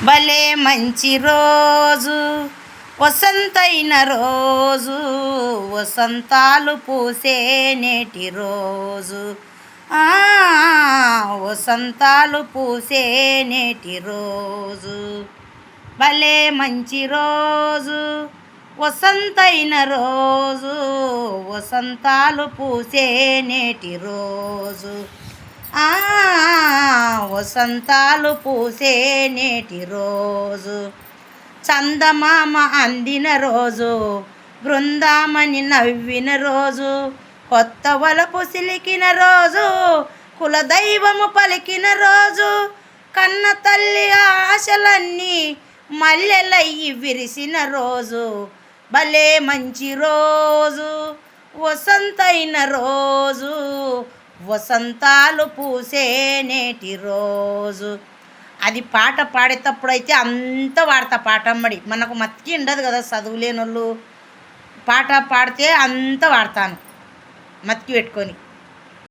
భలే మంచి రోజు వసంతైన రోజు, వసంతాలు పూసే నేటి రోజు. వసంతాలు పూసే నేటి రోజు. భలే మంచి రోజు వసంతైన రోజు, వసంతాలు పూసే నేటి రోజు. వసంతాలు పూసే నేటి రోజు. చందమామ అందిన రోజు, బృందామని నవ్విన రోజు, కొత్త వలపు సిలికిన రోజు, కులదైవము పలికిన రోజు, కన్న తల్లి ఆశలన్నీ మల్లెలయ్యి విరిసిన రోజు. భలే మంచి రోజు వసంతైన రోజు, వసంతాలు పూసే నేటి రోజు. అది పాట పాడేటప్పుడు అయితే అంత వాడతా పాటమ్మడి. మనకు మతికి ఉండదు కదా చదువులేని వాళ్ళు. పాట పాడితే అంత వాడతాను మతికి పెట్టుకొని.